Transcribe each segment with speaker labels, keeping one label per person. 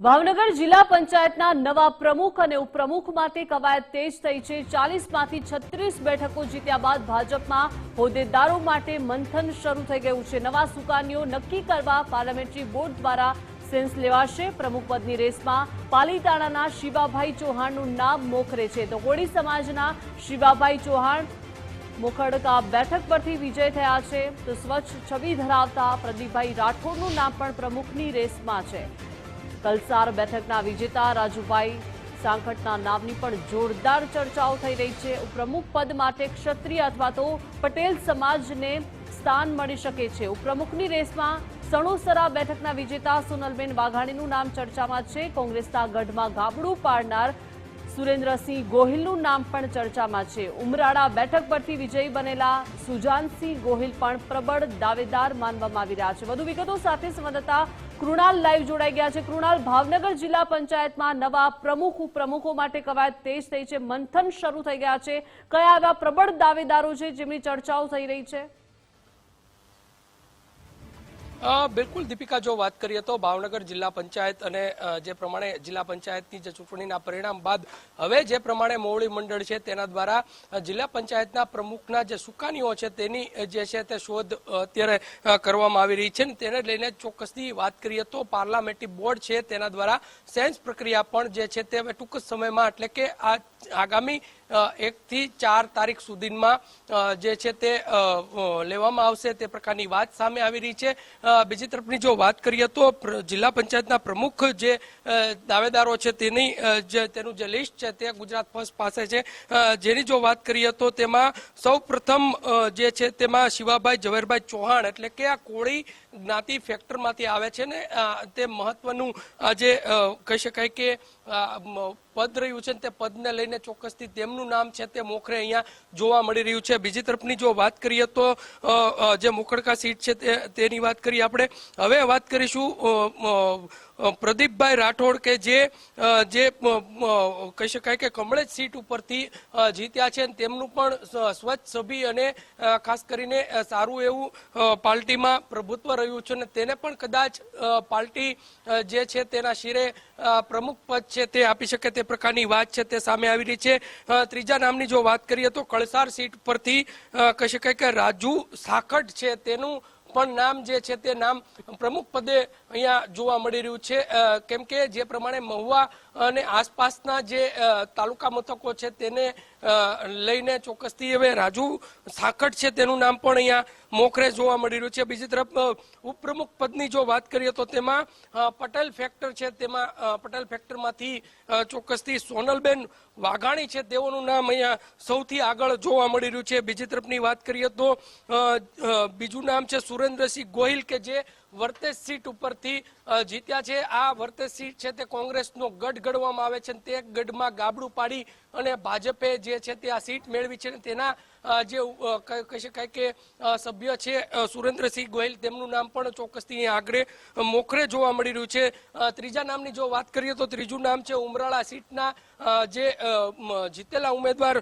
Speaker 1: ભાવનગર જિલ્લા પંચાયતના નવા પ્રમુખ અને ઉપપ્રમુખ માટે કવાયત તેજ થઈ છે। 40માંથી 36 બેઠકો જીત્યા બાદ ભાજપમાં હોદ્દેદારો માટે મંથન શરૂ થઈ ગયું છે। નવા સુકાનીઓ નક્કી કરવા પાર્લામેન્ટરી બોર્ડ દ્વારા સેન્સ લેવાશે। પ્રમુખ પદની રેસમાં પાલીતાણાના શિવાભાઈ ચૌહાણનું નામ મોખરે છે, તો કોળી સમાજના શિવાભાઈ ચૌહાણ મોખડકા બેઠક પરથી વિજય થયા છે, તો સ્વચ્છ છબી ધરાવતા પ્રદીપભાઈ રાઠોડનું નામ પણ પ્રમુખની રેસમાં છે। કલસાર બેઠકના વિજેતા રાજુભાઈ સાંખટના નામની પણ જોરદાર ચર્ચાઓ થઈ રહી છે। ઉપપ્રમુખ પદ માટે ક્ષત્રિય અથવા તો પટેલ સમાજને સ્થાન મળી શકે છે। ઉપપ્રમુખની રેસમાં સણોસરા બેઠકના વિજેતા સોનલબેન વાઘાણીનું નામ ચર્ચામાં છે। કોંગ્રેસના ગઢમાં ગાબડું પાડનાર સુરેન્દ્રસિંહ ગોહિલનું નામ પણ ચર્ચામાં છે। ઉમરાળા બેઠક પરથી વિજયી બનેલા સુજાનસિંહ ગોહિલ પણ પ્રબળ દાવેદાર માનવામાં આવી રહ્યા છે। વધુ વિગતો સાથે સંવાદદાતા કૃણાલ લાઈવ જોડાઈ ગયા છે। કૃણાલ, ભાવનગર જિલ્લા પંચાયતમાં નવા પ્રમુખ ઉપપ્રમુખો માટે કવાયત તેજ થઈ છે, મંથન શરૂ થઈ ગયા છે। કયા એવા પ્રબળ દાવેદારો છે જેમની ચર્ચાઓ થઈ રહી છે?
Speaker 2: બિલકુલ દીપિકા, જો વાત કરીએ તો ભાવનગર જિલ્લા પંચાયત અને જે પ્રમાણે જિલ્લા પંચાયતની જે ચૂંટણીના પરિણામ બાદ હવે જે પ્રમાણે મોવડી મંડળ છે તેના દ્વારા જિલ્લા પંચાયતના પ્રમુખના જે સુકાનીઓ છે તેની જે છે તે શોધ અત્યારે કરવામાં આવી રહી છે ને તેને લઈને ચોક્કસથી વાત કરીએ તો પાર્લામેન્ટરી બોર્ડ છે તેના દ્વારા સેન્સ પ્રક્રિયા પણ જે છે તે ટૂંક સમયમાં એટલે કે આ આગામી 1 થી 4 તારીખ સુધીમાં જે છે તે લેવામાં આવશે તે પ્રકારની વાત સામે આવી રહી છે। બીજી તરફની જો વાત કરીએ તો જિલ્લા પંચાયતના પ્રમુખ જે દાવેદારો છે તેનું જે લિસ્ટ છે તે ગુજરાત ફર્સ્ટ પાસે છે, જેની જો વાત કરીએ તો તેમાં સૌ પ્રથમ જે છે તેમાં શિવાભાઈ ઝવેરભાઈ ચૌહાણ એટલે કે આ કોળી જ્ઞાતિ ફેક્ટરમાંથી આવે છે ને તે મહત્વનું જે કહી શકાય કે પદ રહ્યું છે તે પદને લઈને ચોક્કસથી તેમનું નામ છે તે મોખરે અહીંયા જોવા મળી રહ્યું છે। બીજી તરફની જો વાત કરીએ તો જે મોખડકા સીટ છે તેની વાત કરીએ આપણે। હવે વાત કરીશું પ્રદીપભાઈ રાઠોડ કે જે કહી શકાય કે કમળેજ સીટ ઉપરથી જીત્યા છે, તેમનું પણ સ્વચ્છ છબી અને ખાસ કરીને સારું એવું પાર્ટીમાં પ્રભુત્વ રહ્યું છે અને તેને પણ કદાચ પાર્ટી જે છે તેના શિરે પ્રમુખ પદ છે તે આપી શકે તે પ્રકારની વાત છે તે સામે આવી રહી છે। ત્રીજા નામની જો વાત કરીએ તો કળસાર સીટ પરથી કહી શકાય કે રાજુ સાખટ છે તેનું પણ નામ જે છે તે નામ પ્રમુખ પદે અહીંયા જોવા મળી રહ્યું છે, કેમ કે જે પ્રમાણે મહુવા અને આસપાસના જે તાલુકા મથકો છે તેને લઈને ચોક્કસથી હવે રાજુ સાખટ છે તેનું નામ પણ અહીંયા મોખરે જોવા મળી રહ્યું છે। બીજી તરફ ઉપપ્રમુખ પદની જો વાત કરીએ તો તેમાં પટેલ ફેક્ટર છે, તેમાં પટેલ ફેક્ટરમાંથી ચોક્કસથી સોનલબેન વાઘાણી છે તેઓનું નામ અહીંયા સૌથી આગળ જોવા મળી રહ્યું છે। બીજી તરફની વાત કરીએ તો બીજું નામ છે સુરેન્દ્રસિંહ ગોહિલ કે જે વર્તેજ સીટ ઉપરથી જીત્યા છે। આ વર્તેજ સીટ છે તે કોંગ્રેસનો ગઢ ગણવામાં આવે છે, તે ગઢમાં ગાબડું પાડી અને ભાજપે જે છે તે આ સીટ મેળવી છે। તેના જે કહી શકાય કે સભ્ય છે સુરેન્દ્રસિંહ ગોહિલ તેમનું નામ પણ ચોક્કસથી આગળ મોખરે જોવા મળી રહ્યું છે। ત્રીજા નામની જો વાત કરીએ તો ત્રીજું નામ છે ઉમરાળા સીટના જે જીતેલા ઉમેદવાર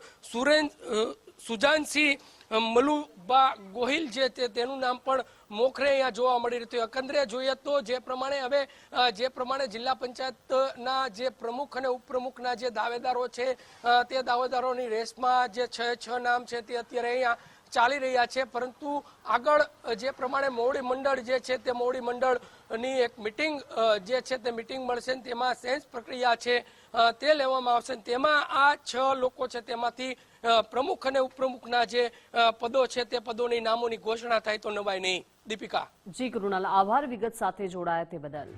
Speaker 2: સુજાનસિંહ મલુબા ગોહિલ જે તેનું નામ પણ મોખરે અહીંયા જોવા મળી રહ્યું છે। એકંદરે જોઈએ તો જે પ્રમાણે જિલ્લા પંચાયતના જે પ્રમુખ અને ઉપપ્રમુખના જે દાવેદારો છે તે દાવેદારોની રેસમાં જે 6 નામ છે તે અત્યારે અહીંયા ચાલી રહ્યા છે, પરંતુ આગળ જે પ્રમાણે મોવડી મંડળ જે છે તે મોવડી મંડળની એક મિટિંગ જે છે તે મિટિંગ મળશે, તેમાં સેન્સ પ્રક્રિયા છે તે લેવામાં આવશે। તેમાં આ 6 લોકો છે તેમાંથી પ્રમુખ અને ઉપપ્રમુખના જે પદો છે તે પદોની નામોની ઘોષણા થાય તો નવાય નહીં। દીપિકા।
Speaker 1: જી કૃણાલ, આભાર વિગત સાથે જોડાયા તે બદલ।